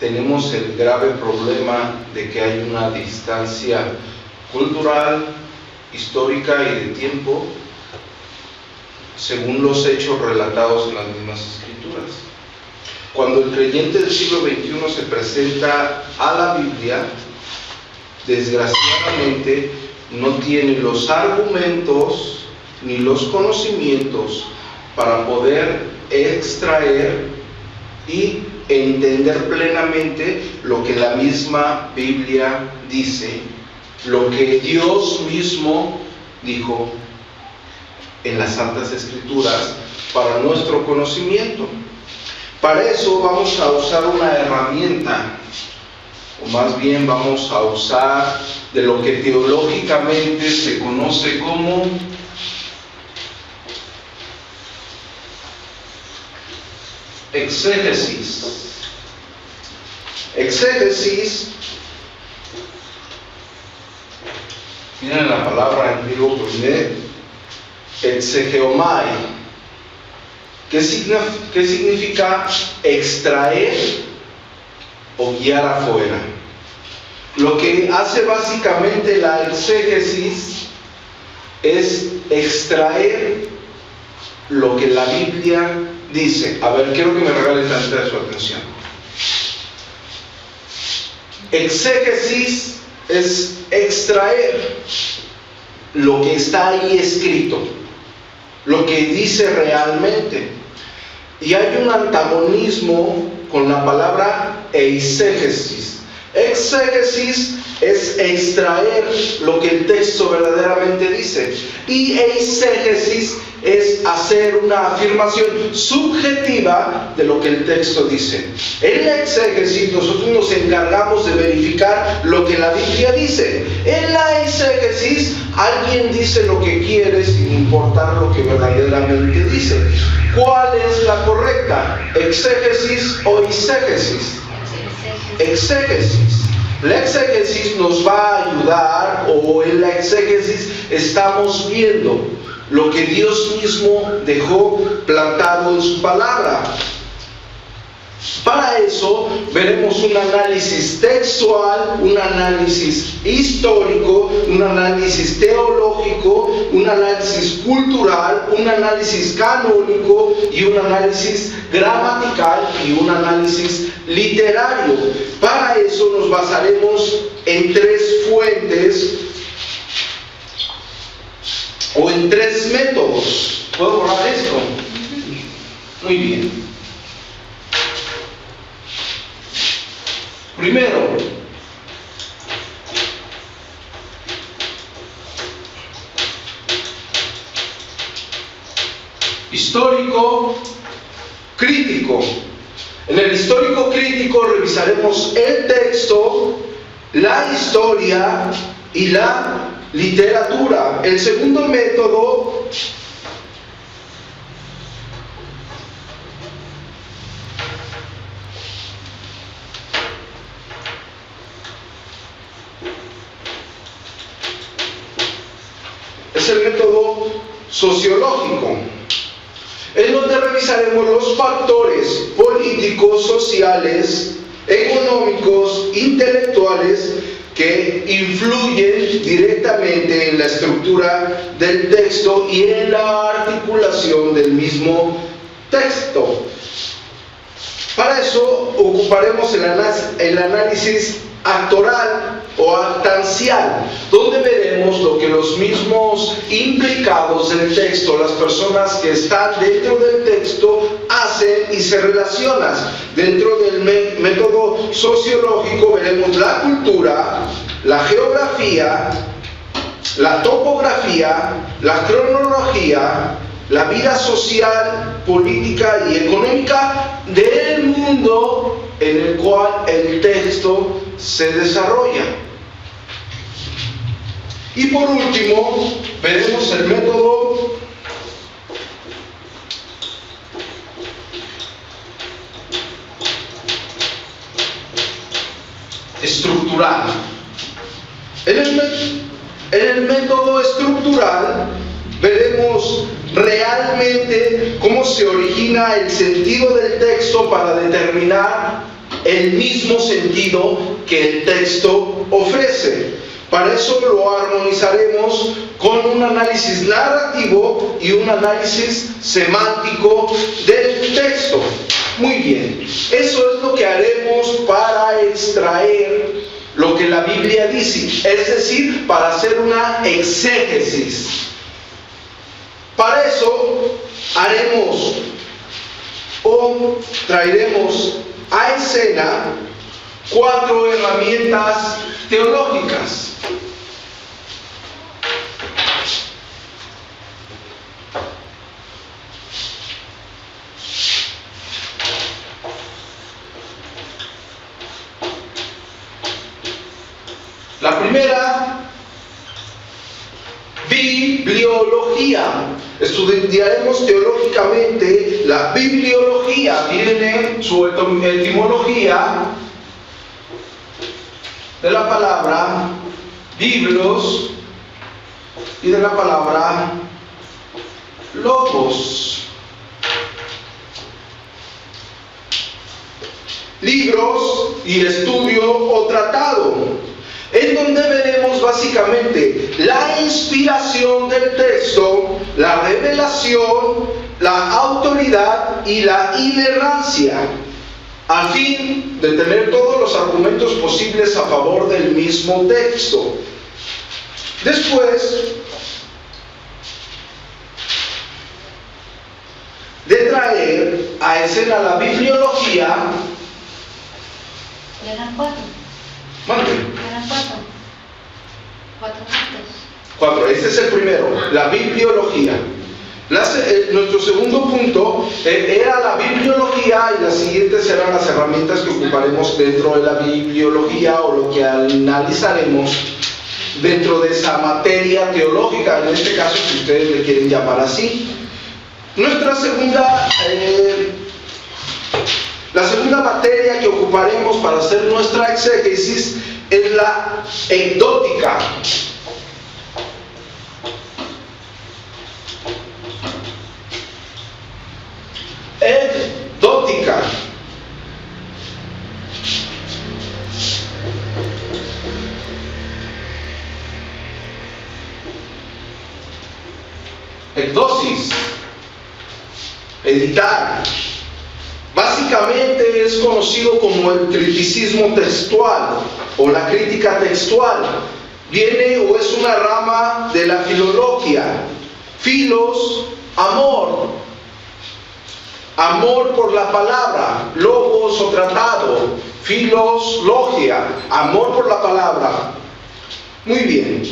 tenemos el grave problema de que hay una distancia cultural, histórica y de tiempo, según los hechos relatados en las mismas escrituras. Cuando el creyente del siglo XXI se presenta a la Biblia, desgraciadamente no tiene los argumentos ni los conocimientos para poder extraer y entender plenamente lo que la misma Biblia dice, lo que Dios mismo dijo en las Santas Escrituras para nuestro conocimiento. Para eso vamos a usar una herramienta, o más bien vamos a usar de lo que teológicamente se conoce como exégesis. Exégesis, miren la palabra en griego, exegeomai, ¿qué significa extraer o guiar afuera? Lo que hace básicamente la exégesis es extraer lo que la Biblia dice. A ver, quiero que me regalen tanta su atención. Exégesis es extraer lo que está ahí escrito, lo que dice realmente. Y hay un antagonismo con la palabra eisegesis. Exégesis es extraer lo que el texto verdaderamente dice, y eisegesis es hacer una afirmación subjetiva de lo que el texto dice. En la exégesis nosotros nos encargamos de verificar lo que la Biblia dice. En la eisegesis alguien dice lo que quiere sin importar lo que verdaderamente dice. ¿Cuál es la correcta? ¿Exégesis o eisegesis? Exégesis. La exégesis nos va a ayudar, o en la exégesis estamos viendo lo que Dios mismo dejó plantado en su palabra. Para eso veremos un análisis textual, un análisis histórico, un análisis teológico, un análisis cultural, un análisis canónico y un análisis gramatical y un análisis literario. Para eso nos basaremos en tres fuentes o en tres métodos. ¿Puedo borrar esto? Muy bien. Primero, histórico crítico. En el histórico crítico revisaremos el texto, la historia y la literatura. El segundo método es el método sociológico, en donde revisaremos los factores políticos, sociales, económicos, intelectuales que influyen directamente en la estructura del texto y en la articulación del mismo texto. Para eso ocuparemos el análisis actoral o actancial, donde veremos lo que los mismos implicados del texto, las personas que están dentro del texto, hacen y se relacionan. Dentro del método sociológico veremos la cultura, la geografía, la topografía, la cronología, la vida social, política y económica del mundo en el cual el texto se desarrolla. Y por último, veremos el método estructural. En el método estructural veremos realmente cómo se origina el sentido del texto para determinar el mismo sentido que el texto ofrece. Para eso lo armonizaremos con un análisis narrativo y un análisis semántico del texto. Muy bien, eso es lo que haremos para extraer lo que la Biblia dice, es decir, para hacer una exégesis. Para eso haremos o traeremos a escena 4 herramientas teológicas. La primera, bibliología. Estudiaremos teológicamente la bibliología. Viene su etimología de la palabra biblos y de la palabra logos. Libros y estudio o tratado, en donde veremos básicamente la inspiración del texto, la revelación, la autoridad y la inerrancia, a fin de tener todos los argumentos posibles a favor del mismo texto. Después de traer a escena la bibliología, eran 4. ¿Cuánto? Eran 4. 4 puntos. 4. Este es el primero, la bibliología. Nuestro segundo punto era la bibliología, y las siguientes serán las herramientas que ocuparemos dentro de la bibliología, o lo que analizaremos dentro de esa materia teológica, en este caso, si ustedes le quieren llamar así. Nuestra segunda la segunda materia que ocuparemos para hacer nuestra exégesis es la ecdótica. Ecdótica. Ecdosis. Editar. Básicamente es conocido como el criticismo textual o la crítica textual. Viene o es una rama de la filología. Filos, amor. Amor por la palabra. Logos o tratado. Filos, logia. Amor por la palabra. Muy bien.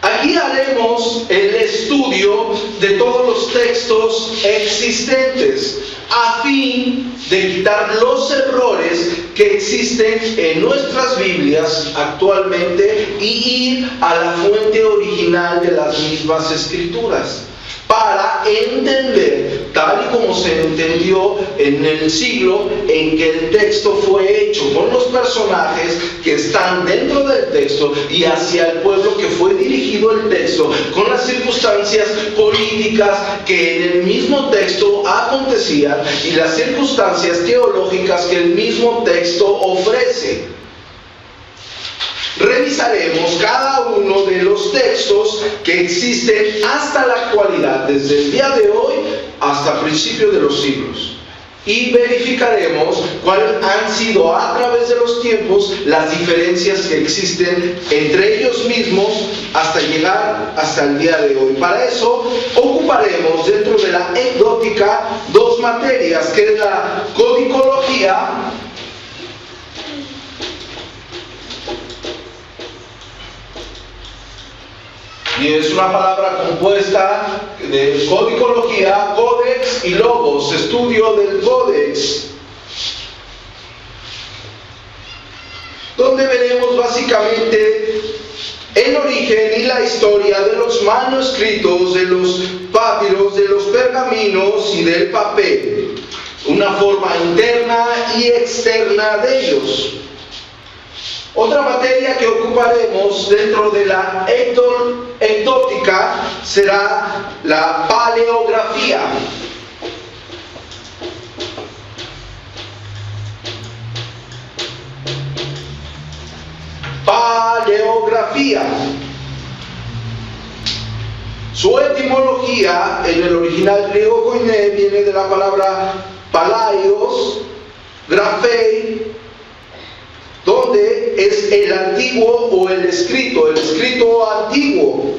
Aquí haremos el estudio de todos los textos existentes a fin de quitar los errores que existen en nuestras Biblias actualmente y ir a la fuente original de las mismas escrituras, para entender, tal y como se entendió en el siglo en que el texto fue hecho, con los personajes que están dentro del texto y hacia el pueblo que fue dirigido el texto, con las circunstancias políticas que en el mismo texto acontecían y las circunstancias teológicas que el mismo texto ofrece. Revisaremos cada uno de los textos que existen hasta la actualidad, desde el día de hoy hasta principios de los siglos, y verificaremos cuáles han sido a través de los tiempos las diferencias que existen entre ellos mismos hasta llegar hasta el día de hoy. Para eso ocuparemos dentro de la ecdótica 2 materias, que es la codicología y es una palabra compuesta de codicología, códex y logos, estudio del códex, donde veremos básicamente el origen y la historia de los manuscritos, de los papiros, de los pergaminos y del papel, una forma interna y externa de ellos. Otra materia que ocuparemos dentro de la ecdótica será la paleografía. geografía. Su etimología en el original griego koiné viene de la palabra palaios, grafei, donde es el antiguo o el escrito antiguo.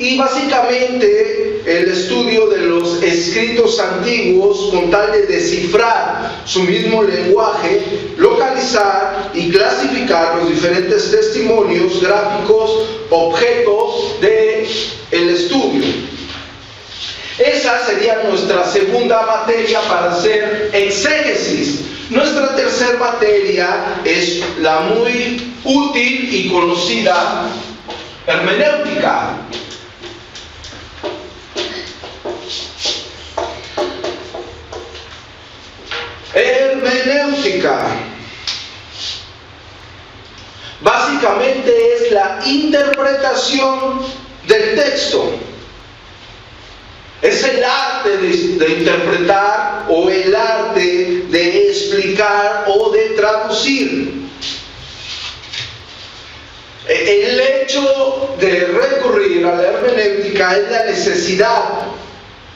Y básicamente el estudio de los escritos antiguos con tal de descifrar su mismo lenguaje, localizar y clasificar los diferentes testimonios gráficos, objetos del estudio. Esa sería nuestra segunda materia para hacer exégesis. Nuestra tercera materia es la muy útil y conocida hermenéutica. Hermenéutica básicamente es la interpretación del texto. Es el arte de interpretar o el arte de explicar o de traducir. El hecho de recurrir a la hermenéutica es la necesidad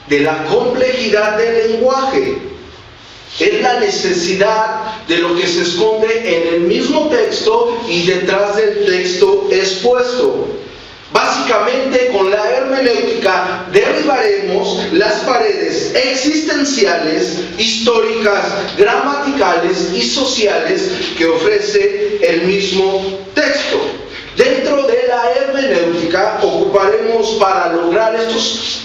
de la complejidad del lenguaje. Es la necesidad de lo que se esconde en el mismo texto y detrás del texto expuesto. Básicamente, con la hermenéutica derribaremos las paredes existenciales, históricas, gramaticales y sociales que ofrece el mismo texto. Dentro de la hermenéutica ocuparemos para lograr estos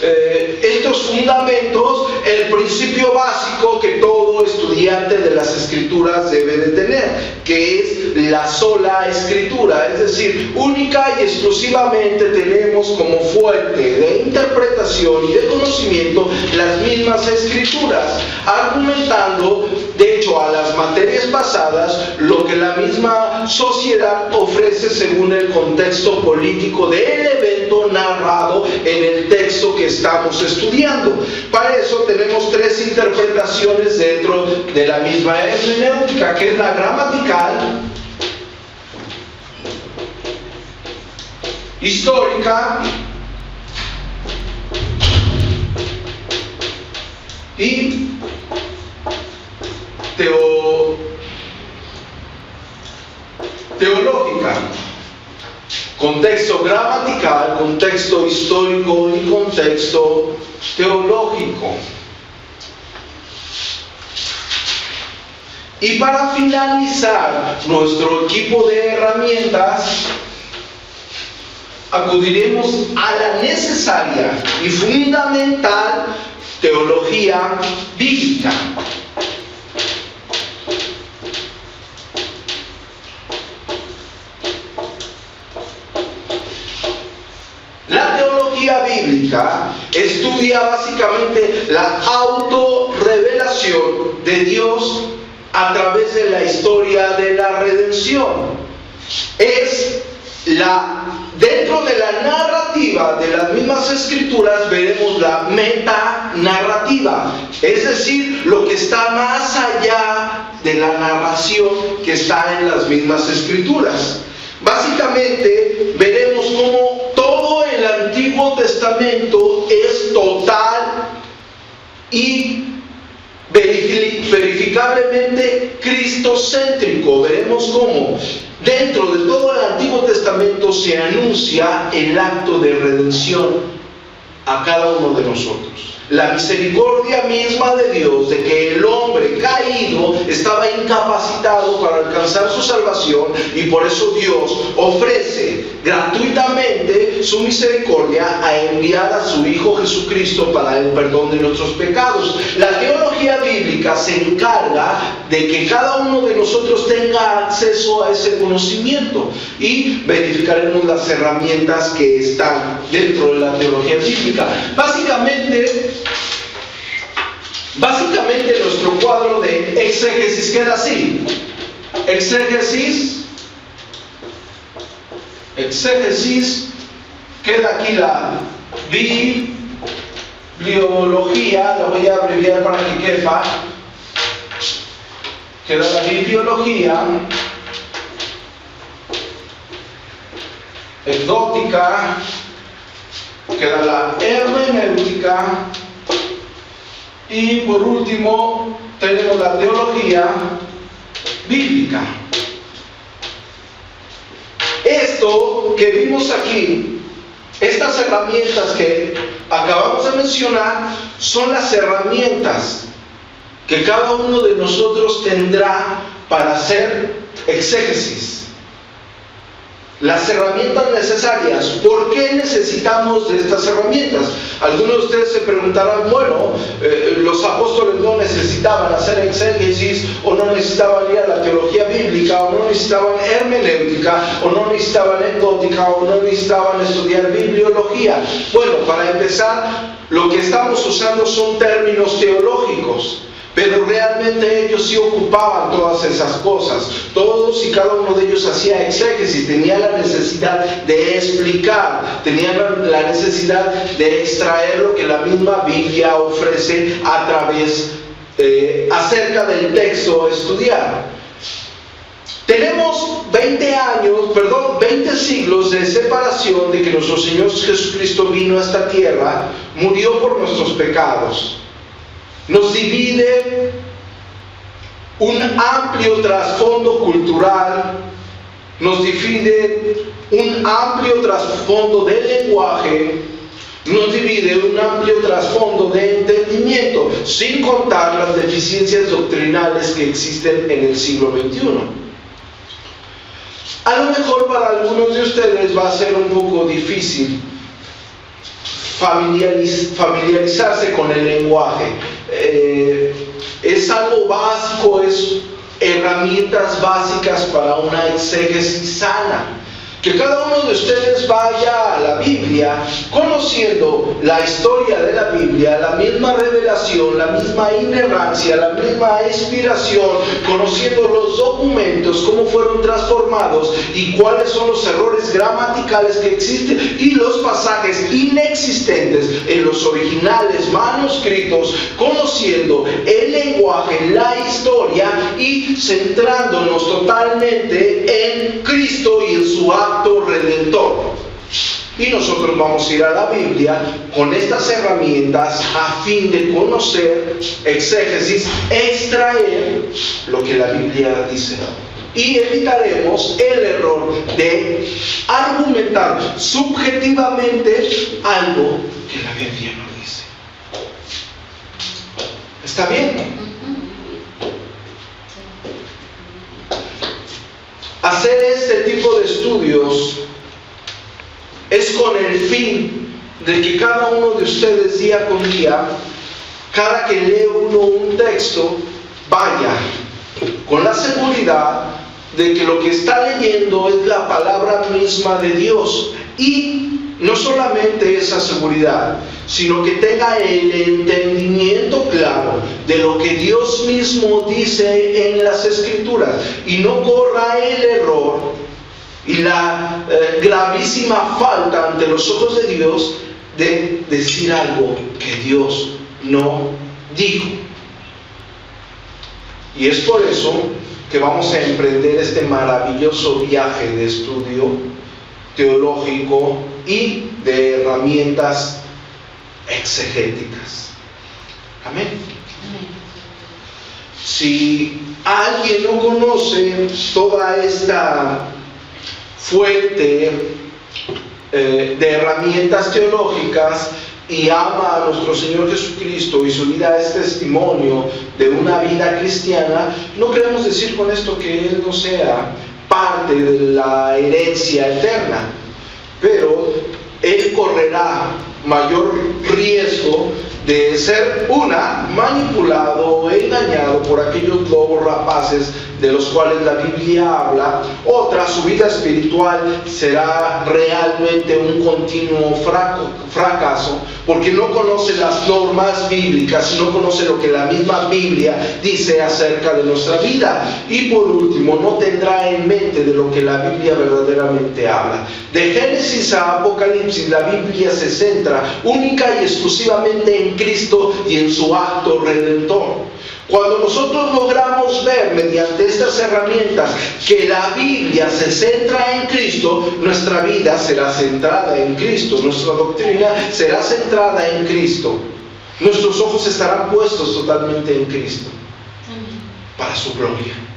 fundamentos el principio básico que todo estudiante de las escrituras debe de tener, que es la sola escritura, es decir, única y exclusivamente tenemos como fuente de interpretación y de conocimiento las mismas escrituras, argumentando, de hecho, a las materias pasadas lo que la misma sociedad ofrece según el contexto político del evento narrado en el texto que estamos estudiando. Para eso tenemos tres interpretaciones dentro de la misma hermenéutica, que es la gramatical, histórica y teológica. Contexto gramatical, contexto histórico y contexto teológico. Y para finalizar nuestro equipo de herramientas, acudiremos a la necesaria y fundamental teología bíblica. La teología bíblica estudia básicamente la autorrevelación de Dios a través de la historia de la redención. Dentro de la narrativa de las mismas escrituras veremos la metanarrativa, es decir, lo que está más allá de la narración que está en las mismas escrituras. Básicamente veremos cómo todo el Antiguo Testamento es total y verificablemente cristocéntrico. Veremos cómo dentro de todo el Antiguo Testamento se anuncia el acto de redención a cada uno de nosotros. La misericordia misma de Dios, de que el hombre caído estaba incapacitado para alcanzar su salvación, y por eso Dios ofrece gratuitamente su misericordia a enviar a su Hijo Jesucristo para el perdón de nuestros pecados. La teología bíblica se encarga de que cada uno de nosotros tenga acceso a ese conocimiento, y verificaremos las herramientas que están dentro de la teología bíblica. Básicamente nuestro cuadro de exégesis queda así. Exégesis, queda aquí la bibliología, la voy a abreviar para que quepa. Queda la bibliología, ecdótica, queda la hermenéutica y por último tenemos la teología bíblica. Esto que vimos aquí, estas herramientas que acabamos de mencionar, son las herramientas que cada uno de nosotros tendrá para hacer exégesis. Las herramientas necesarias. ¿Por qué necesitamos de estas herramientas? Algunos de ustedes se preguntarán, bueno, los apóstoles no necesitaban hacer exégesis, o no necesitaban ir a la teología bíblica, o no necesitaban hermenéutica, o no necesitaban ecdótica, o no necesitaban estudiar bibliología. Bueno, para empezar, lo que estamos usando son términos teológicos. Pero realmente ellos sí ocupaban todas esas cosas. Todos y cada uno de ellos hacía exégesis, tenían la necesidad de explicar, tenían la necesidad de extraer lo que la misma Biblia ofrece a través, acerca del texto a estudiar. Tenemos 20 siglos de separación de que nuestro Señor Jesucristo vino a esta tierra, murió por nuestros pecados. Nos divide un amplio trasfondo cultural, nos divide un amplio trasfondo de lenguaje, nos divide un amplio trasfondo de entendimiento, sin contar las deficiencias doctrinales que existen en el siglo XXI. A lo mejor para algunos de ustedes va a ser un poco difícil familiarizarse con el lenguaje. Es algo básico, es herramientas básicas para una exégesis sana. Que cada uno de ustedes vaya a la Biblia conociendo la historia de la Biblia, la misma revelación, la misma inerrancia, la misma inspiración, conociendo los documentos, cómo fueron transformados y cuáles son los errores gramaticales que existen y los pasajes inexistentes en los originales manuscritos, conociendo el lenguaje, la historia y centrándonos totalmente en Cristo y en su acto redentor. Y nosotros vamos a ir a la Biblia con estas herramientas a fin de conocer, exégesis, extraer lo que la Biblia dice. Y evitaremos el error de argumentar subjetivamente algo que la Biblia no dice. ¿Está bien? Hacer este tipo de estudios es con el fin de que cada uno de ustedes día con día, cada que lee uno un texto, vaya con la seguridad de que lo que está leyendo es la palabra misma de Dios. Y no solamente esa seguridad, sino que tenga el entendimiento claro de lo que Dios mismo dice en las Escrituras y no corra el error y la gravísima falta ante los ojos de Dios de decir algo que Dios no dijo. Y es por eso que vamos a emprender este maravilloso viaje de estudio teológico y de herramientas exegéticas. Amén. Si alguien no conoce toda esta fuente de herramientas teológicas y ama a nuestro Señor Jesucristo y su vida es testimonio de una vida cristiana, no queremos decir con esto que Él no sea parte de la herencia eterna, pero Él correrá mayor riesgo de ser manipulado o engañado por aquellos lobos rapaces de los cuales la Biblia habla. Otra, su vida espiritual será realmente un continuo fracaso, porque no conoce las normas bíblicas, no conoce lo que la misma Biblia dice acerca de nuestra vida. Y por último, no tendrá en mente de lo que la Biblia verdaderamente habla. De Génesis a Apocalipsis, la Biblia se centra única y exclusivamente en Cristo y en su acto redentor. Cuando nosotros logramos ver mediante estas herramientas que la Biblia se centra en Cristo, nuestra vida será centrada en Cristo, nuestra doctrina será centrada en Cristo. Nuestros ojos estarán puestos totalmente en Cristo, para su gloria.